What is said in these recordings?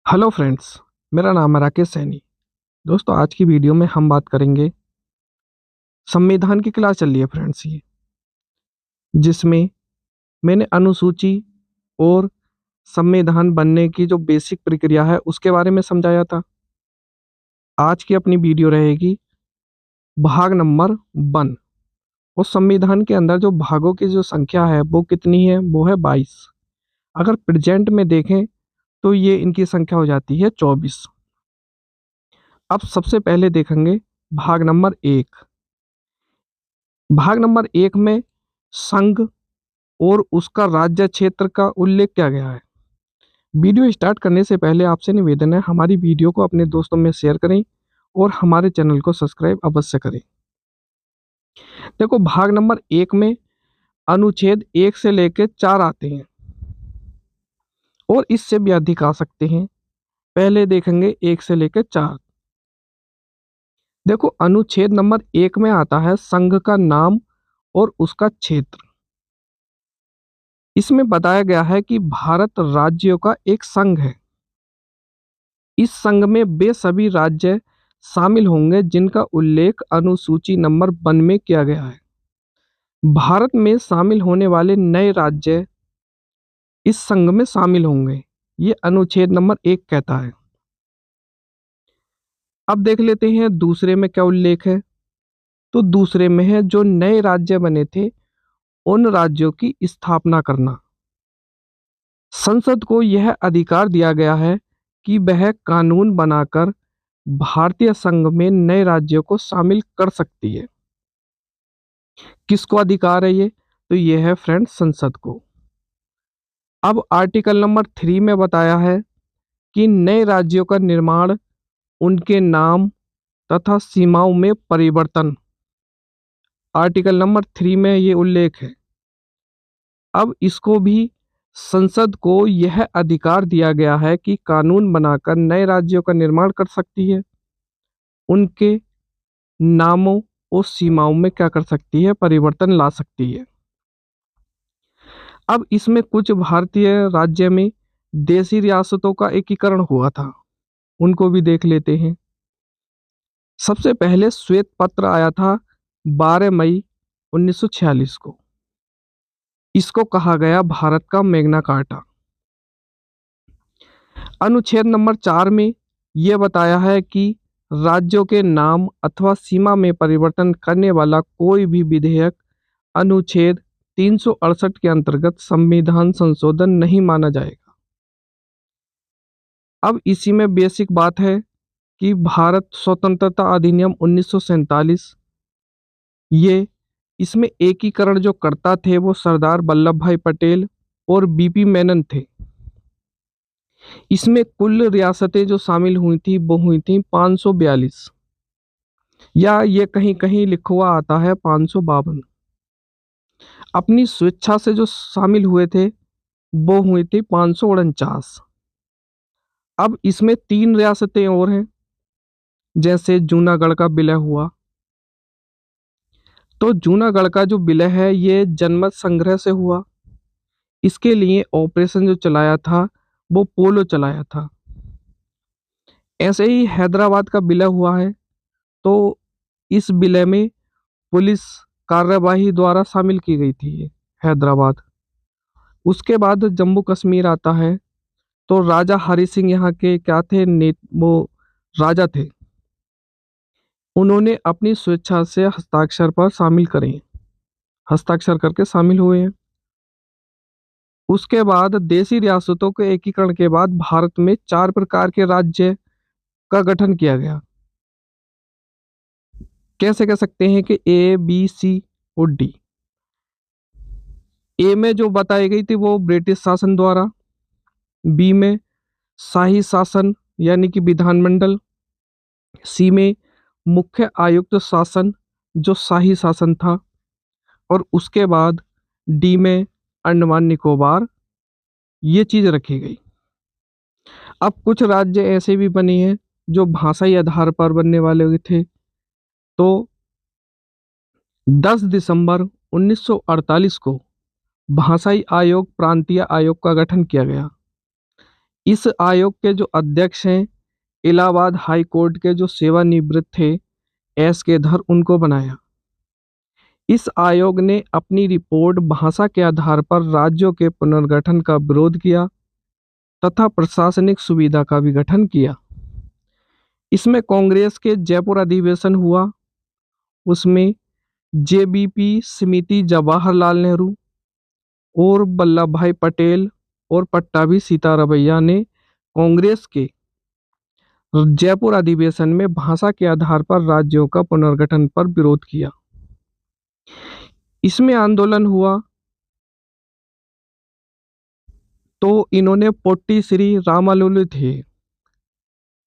Hello friends. मेरा नाम है राकेश सैनी। दोस्तों, आज की वीडियो में हम बात करेंगे संविधान की क्लास चल रही है फ्रेंड्स, ये जिसमें मैंने अनुसूची और संविधान बनने की जो बेसिक प्रक्रिया है उसके बारे में समझाया था। आज की अपनी वीडियो रहेगी भाग नंबर 1। उस संविधान के अंदर जो भागों की जो संख्या है वो कितनी है? वो है 22। अगर प्रेजेंट में देखें तो ये इनकी संख्या हो जाती है 24। अब सबसे पहले देखेंगे भाग नंबर 1। भाग नंबर 1 में संघ और उसका राज्य क्षेत्र का उल्लेख किया गया है। वीडियो स्टार्ट करने से पहले आपसे निवेदन है, हमारी वीडियो को अपने दोस्तों में शेयर करें और हमारे चैनल को सब्सक्राइब अवश्य करें। देखो, भाग नंबर 1 में अनुच्छेद 1 से लेकर 4 आते हैं और इससे भी अधिक आ सकते हैं। पहले देखेंगे 1 से लेकर 4। देखो, अनुच्छेद नंबर 1 में आता है संघ का नाम और उसका क्षेत्र। इसमें बताया गया है कि भारत राज्यों का एक संघ है। इस संघ में वे सभी राज्य शामिल होंगे जिनका उल्लेख अनुसूची नंबर 1 में किया गया है। भारत में शामिल होने वाले नए राज्य इस संघ में शामिल होंगे, ये अनुच्छेद नंबर 1 कहता है। अब देख लेते हैं दूसरे में क्या उल्लेख है। तो दूसरे में है जो नए राज्य बने थे उन राज्यों की स्थापना करना। संसद को यह अधिकार दिया गया है कि वह कानून बनाकर भारतीय संघ में नए राज्यों को शामिल कर सकती है। किसको अधिकार है ये? तो ये है फ्रेंड संसद को। अब आर्टिकल नंबर 3 में बताया है कि नए राज्यों का निर्माण, उनके नाम तथा सीमाओं में परिवर्तन। आर्टिकल नंबर 3 में ये उल्लेख है। अब इसको भी संसद को यह अधिकार दिया गया है कि कानून बनाकर नए राज्यों का निर्माण कर सकती है, उनके नामों और सीमाओं में क्या कर सकती है? परिवर्तन ला सकती है। अब इसमें कुछ भारतीय राज्य में देशी रियासतों का एकीकरण हुआ था, उनको भी देख लेते हैं। सबसे पहले श्वेत पत्र आया था 12 मई 1946 को। इसको कहा गया भारत का मैग्ना कार्टा। अनुच्छेद नंबर 4 में यह बताया है कि राज्यों के नाम अथवा सीमा में परिवर्तन करने वाला कोई भी विधेयक अनुच्छेद 368 के अंतर्गत संविधान संशोधन नहीं माना जाएगा। अब इसी में बेसिक बात है कि भारत स्वतंत्रता अधिनियम 1947, ये इसमें एकीकरण जो करता थे वो सरदार वल्लभ भाई पटेल और बीपी मेनन थे। इसमें कुल रियासतें जो शामिल हुई थी वो हुई थी 542, या ये कहीं कहीं लिखा हुआ आता है 552। अपनी स्वेच्छा से जो शामिल हुए थे वो हुई थी 549। अब इसमें 3 रियासतें और हैं, जैसे जूनागढ़ का विलय हुआ। तो जूनागढ़ का जो विलय है ये जनमत संग्रह से हुआ। इसके लिए ऑपरेशन जो चलाया था वो पोलो चलाया था। ऐसे ही हैदराबाद का विलय हुआ है, तो इस विलय में पुलिस कार्यवाही द्वारा शामिल की गई थी ये हैदराबाद। उसके बाद जम्मू कश्मीर आता है, तो राजा हरि सिंह यहाँ के क्या थे? वो राजा थे। उन्होंने अपनी स्वेच्छा से हस्ताक्षर पर शामिल करे, हस्ताक्षर करके शामिल हुए हैं। उसके बाद देशी रियासतों के एकीकरण के बाद भारत में 4 प्रकार के राज्य का गठन किया गया। कैसे कह सकते हैं कि ए, बी, सी और डी। ए में जो बताई गई थी वो ब्रिटिश शासन द्वारा, बी में शाही शासन यानी कि विधानमंडल, सी में मुख्य आयुक्त शासन जो शाही शासन था, और उसके बाद डी में अंडमान निकोबार, ये चीज रखी गई। अब कुछ राज्य ऐसे भी बने हैं जो भाषाई आधार पर बनने वाले हुए थे। तो 10 दिसंबर 1948 को भाषाई आयोग प्रांतीय आयोग का गठन किया गया। इस आयोग के जो अध्यक्ष हैं, इलाहाबाद हाई कोर्ट के जो सेवानिवृत्त थे एस के धर, उनको बनाया। इस आयोग ने अपनी रिपोर्ट भाषा के आधार पर राज्यों के पुनर्गठन का विरोध किया तथा प्रशासनिक सुविधा का भी गठन किया। इसमें कांग्रेस के जयपुर अधिवेशन हुआ, उसमें जेबीपी समिति जवाहरलाल नेहरू और वल्लभ भाई पटेल और पट्टाभी सीतारामैया ने कांग्रेस के जयपुर अधिवेशन में भाषा के आधार पर राज्यों का पुनर्गठन पर विरोध किया। इसमें आंदोलन हुआ तो इन्होंने पोट्टी श्री रामालुलु थे,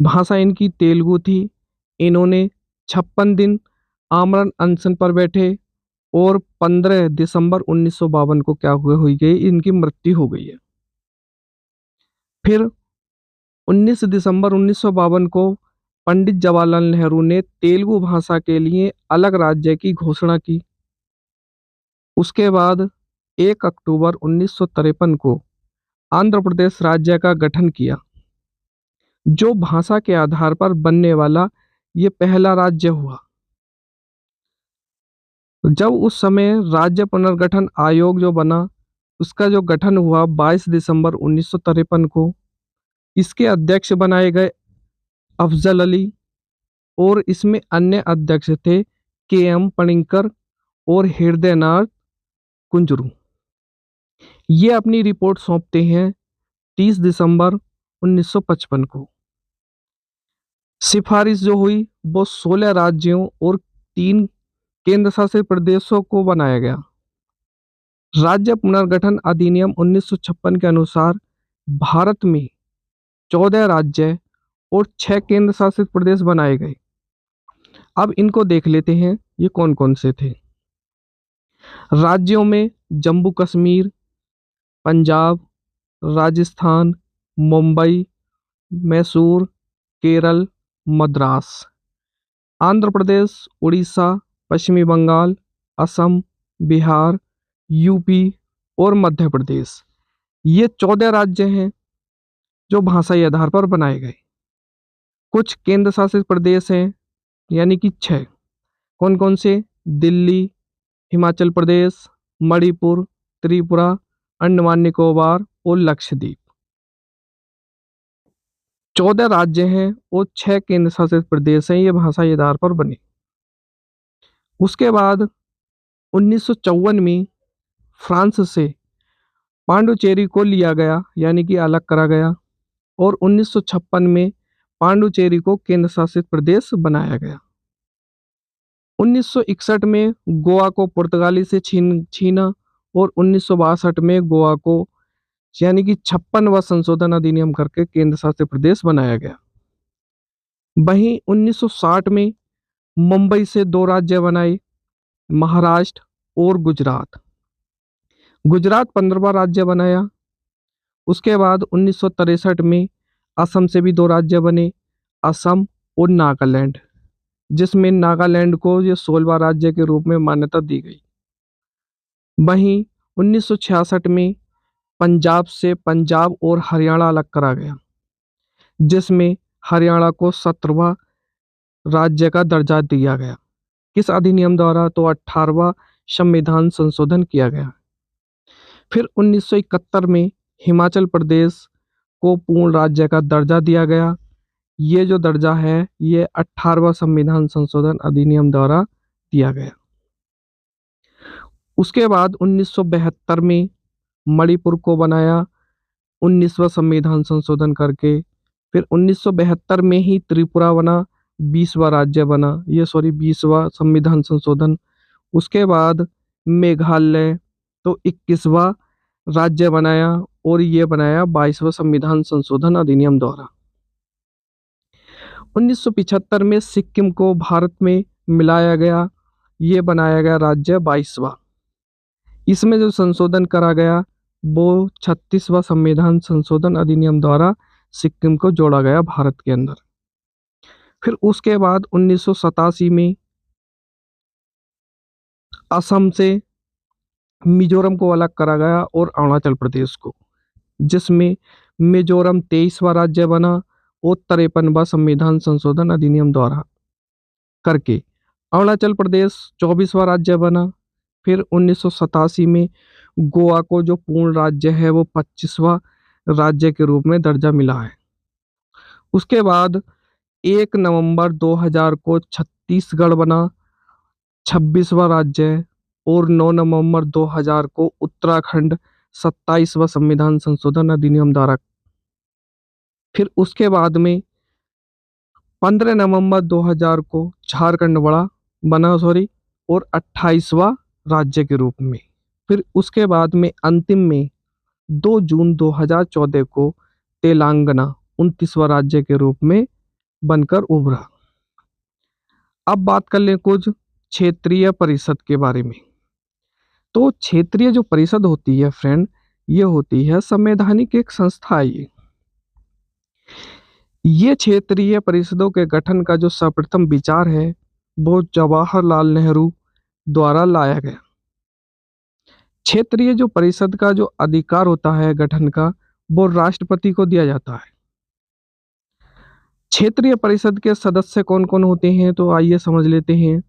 भाषा इनकी तेलुगु थी। इन्होंने 56 दिन आमरण अनशन पर बैठे और 15 दिसंबर 1952 को क्या हुई गई, इनकी मृत्यु हो गई है। फिर 19 दिसंबर 1952 को पंडित जवाहरलाल नेहरू ने तेलुगु भाषा के लिए अलग राज्य की घोषणा की। उसके बाद 1 अक्टूबर 1953 को आंध्र प्रदेश राज्य का गठन किया, जो भाषा के आधार पर बनने वाला ये पहला राज्य हुआ। जब उस समय राज्य पुनर्गठन आयोग जो बना, उसका जो गठन हुआ 22 दिसंबर 1953 को, इसके अध्यक्ष बनाए गए अफजल अली और इसमें अन्य अध्यक्ष थे के.एम. पणिक्कर और हृदयनाथ कुंजरू। ये अपनी रिपोर्ट सौंपते हैं 30 दिसंबर 1955 को। सिफारिश जो हुई वो 16 राज्यों और 3 केंद्र शासित प्रदेशों को बनाया गया। राज्य पुनर्गठन अधिनियम 1956 के अनुसार भारत में 14 राज्य और 6 केंद्र शासित प्रदेश बनाए गए। अब इनको देख लेते हैं, ये कौन कौन से थे। राज्यों में जम्मू कश्मीर, पंजाब, राजस्थान, मुंबई, मैसूर, केरल, मद्रास। आंध्र प्रदेश, उड़ीसा, पश्चिमी बंगाल, असम, बिहार, यूपी और मध्य प्रदेश। ये 14 राज्य हैं जो भाषाई आधार पर बनाए गए। कुछ केंद्र शासित प्रदेश हैं, यानी कि 6। कौन कौन से? दिल्ली, हिमाचल प्रदेश, मणिपुर, त्रिपुरा, अंडमान निकोबार और लक्षद्वीप। 14 राज्य हैं और 6 केंद्र शासित प्रदेश हैं, ये भाषाई आधार पर बने। उसके बाद 1954 में फ्रांस से पांडुचेरी को लिया गया, यानी कि अलग करा गया, और 1956 में पांडुचेरी को केंद्र शासित प्रदेश बनाया गया। 1961 में गोवा को पुर्तगाली से छीना और 1962 में गोवा को, यानी कि 56वां संशोधन अधिनियम करके केंद्र शासित प्रदेश बनाया गया। वहीं 1960 में मुंबई से 2 राज्य बनाए, महाराष्ट्र और गुजरात। गुजरात 15वां राज्य बनाया। उसके बाद 1963 में असम से भी 2 राज्य बने, असम और नागालैंड, जिसमें नागालैंड को ये 16वां राज्य के रूप में मान्यता दी गई। वहीं 1966 में पंजाब से पंजाब और हरियाणा अलग करा गया, जिसमें हरियाणा को 17वां राज्य का दर्जा दिया गया। किस अधिनियम द्वारा? तो 18वां संविधान संशोधन किया गया। फिर 1971 में हिमाचल प्रदेश को पूर्ण राज्य का दर्जा दिया गया। ये जो दर्जा है ये 18वां संविधान संशोधन अधिनियम द्वारा दिया गया। उसके बाद 1972 में मणिपुर को बनाया 19वां संविधान संशोधन करके। फिर 1972 में ही त्रिपुरा बना, 20वां राज्य बना, 20वां संविधान संशोधन। उसके बाद मेघालय तो 21वां राज्य बनाया और ये बनाया 22वां संविधान संशोधन अधिनियम द्वारा। 1975 में सिक्किम को भारत में मिलाया गया, ये बनाया गया राज्य 22वां। इसमें जो संशोधन करा गया वो 36वां संविधान संशोधन अधिनियम द्वारा सिक्किम को जोड़ा गया भारत के अंदर। फिर उसके बाद 1987 में असम से मिजोरम को अलग करा गया और अरुणाचल प्रदेश को, जिसमें मिजोरम 23वां राज्य बना और 53वां संविधान संशोधन अधिनियम द्वारा करके। अरुणाचल प्रदेश 24वां राज्य बना। फिर 1987 में गोवा को जो पूर्ण राज्य है वो 25वां राज्य के रूप में दर्जा मिला है। उसके बाद 1 नवंबर 2000 को छत्तीसगढ़ बना 26वां राज्य और 9 नवंबर 2000 को उत्तराखंड 27वां संविधान संशोधन अधिनियम द्वारा। फिर उसके बाद में 15 नवंबर 2000 को झारखंड बना और 28वां राज्य के रूप में। फिर उसके बाद में अंतिम में 2 जून 2014 को तेलंगाना 29वां राज्य के रूप में बनकर उभरा। अब बात कर लें कुछ क्षेत्रीय परिषद के बारे में। तो क्षेत्रीय जो परिषद होती है फ्रेंड, ये होती है संवैधानिक एक संस्था है। ये क्षेत्रीय परिषदों के गठन का जो सर्वप्रथम विचार है वो जवाहरलाल नेहरू द्वारा लाया गया। क्षेत्रीय जो परिषद का जो अधिकार होता है गठन का, वो राष्ट्रपति को दिया जाता है। क्षेत्रीय परिषद के सदस्य कौन कौन होते हैं, तो आइए समझ लेते हैं।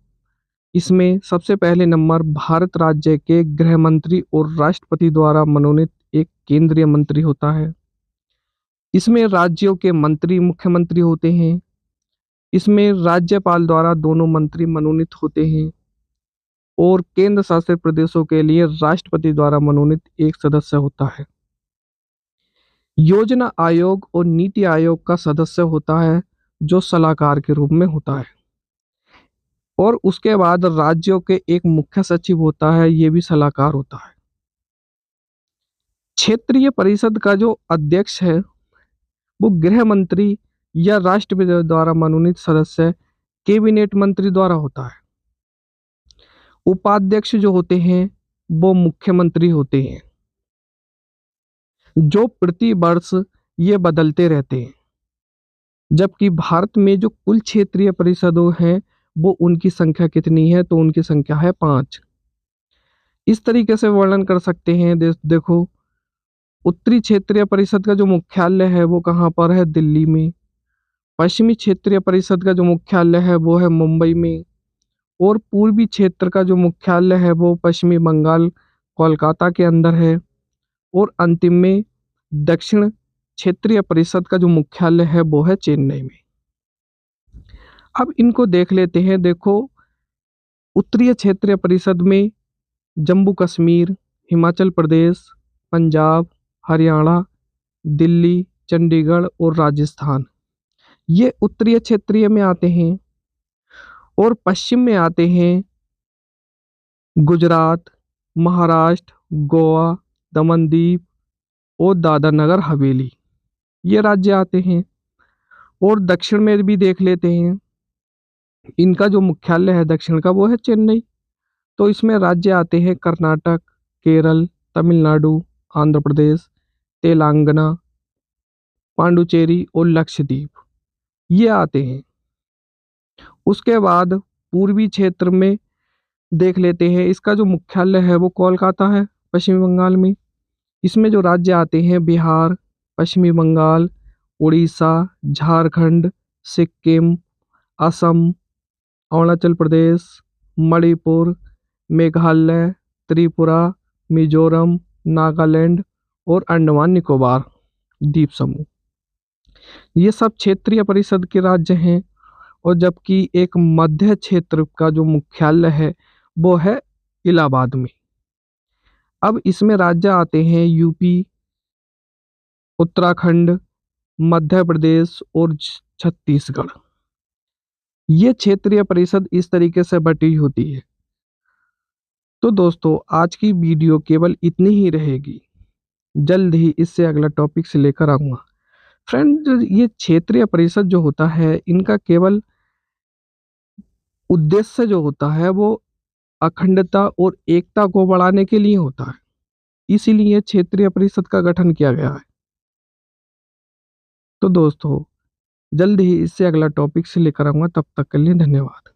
इसमें सबसे पहले नंबर भारत राज्य के गृह मंत्री और राष्ट्रपति द्वारा मनोनीत एक केंद्रीय मंत्री होता है। इसमें राज्यों के मंत्री मुख्यमंत्री होते हैं। इसमें राज्यपाल द्वारा दोनों मंत्री मनोनीत होते हैं और केंद्र शासित प्रदेशों के लिए राष्ट्रपति द्वारा मनोनीत एक सदस्य होता है। योजना आयोग और नीति आयोग का सदस्य होता है जो सलाहकार के रूप में होता है। और उसके बाद राज्यों के एक मुख्य सचिव होता है, ये भी सलाहकार होता है। क्षेत्रीय परिषद का जो अध्यक्ष है वो गृह मंत्री या राष्ट्रपति द्वारा मनोनीत सदस्य कैबिनेट मंत्री द्वारा होता है। उपाध्यक्ष जो होते हैं वो मुख्यमंत्री होते हैं, जो प्रति वर्ष ये बदलते रहते हैं। जबकि भारत में जो कुल क्षेत्रीय परिषदों हैं वो उनकी संख्या कितनी है, तो उनकी संख्या है 5। इस तरीके से वर्णन कर सकते हैं। देखो, उत्तरी क्षेत्रीय परिषद का जो मुख्यालय है वो कहाँ पर है, दिल्ली में। पश्चिमी क्षेत्रीय परिषद का जो मुख्यालय है वो है मुंबई में। और पूर्वी क्षेत्र का जो मुख्यालय है वो पश्चिमी बंगाल कोलकाता के अंदर है। और अंतिम में दक्षिण क्षेत्रीय परिषद का जो मुख्यालय है वो है चेन्नई में। अब इनको देख लेते हैं। देखो, उत्तरीय क्षेत्रीय परिषद में जम्मू कश्मीर, हिमाचल प्रदेश, पंजाब, हरियाणा, दिल्ली, चंडीगढ़ और राजस्थान, ये उत्तरीय क्षेत्रीय में आते हैं। और पश्चिम में आते हैं गुजरात, महाराष्ट्र, गोवा, दमनदीप और दादर नगर हवेली, ये राज्य आते हैं। और दक्षिण में भी देख लेते हैं, इनका जो मुख्यालय है दक्षिण का वो है चेन्नई। तो इसमें राज्य आते हैं कर्नाटक, केरल, तमिलनाडु, आंध्र प्रदेश, तेलंगाना, पांडुचेरी और लक्षद्वीप, ये आते हैं। उसके बाद पूर्वी क्षेत्र में देख लेते हैं, इसका जो मुख्यालय है वो कोलकाता है पश्चिमी बंगाल में। इसमें जो राज्य आते हैं बिहार, पश्चिमी बंगाल, उड़ीसा, झारखंड, सिक्किम, असम, अरुणाचल प्रदेश, मणिपुर, मेघालय, त्रिपुरा, मिजोरम, नागालैंड और अंडमान निकोबार द्वीप समूह, ये सब क्षेत्रीय परिषद के राज्य हैं। और जबकि एक मध्य क्षेत्र का जो मुख्यालय है वो है इलाहाबाद में। अब इसमें राज्य आते हैं यूपी, उत्तराखंड, मध्य प्रदेश और छत्तीसगढ़। ये क्षेत्रीय परिषद इस तरीके से बटी होती है। तो दोस्तों, आज की वीडियो केवल इतनी ही रहेगी। जल्द ही इससे अगला टॉपिक से लेकर आऊँगा। फ्रेंड, जो ये क्षेत्रीय परिषद जो होता है, इनका केवल उद्देश्य जो होता है वो अखंडता और एकता को बढ़ाने के लिए होता है। इसीलिए क्षेत्रीय परिषद का गठन किया गया है। तो दोस्तों, जल्द ही इससे अगला टॉपिक से लेकर आऊँगा। तब तक के लिए धन्यवाद।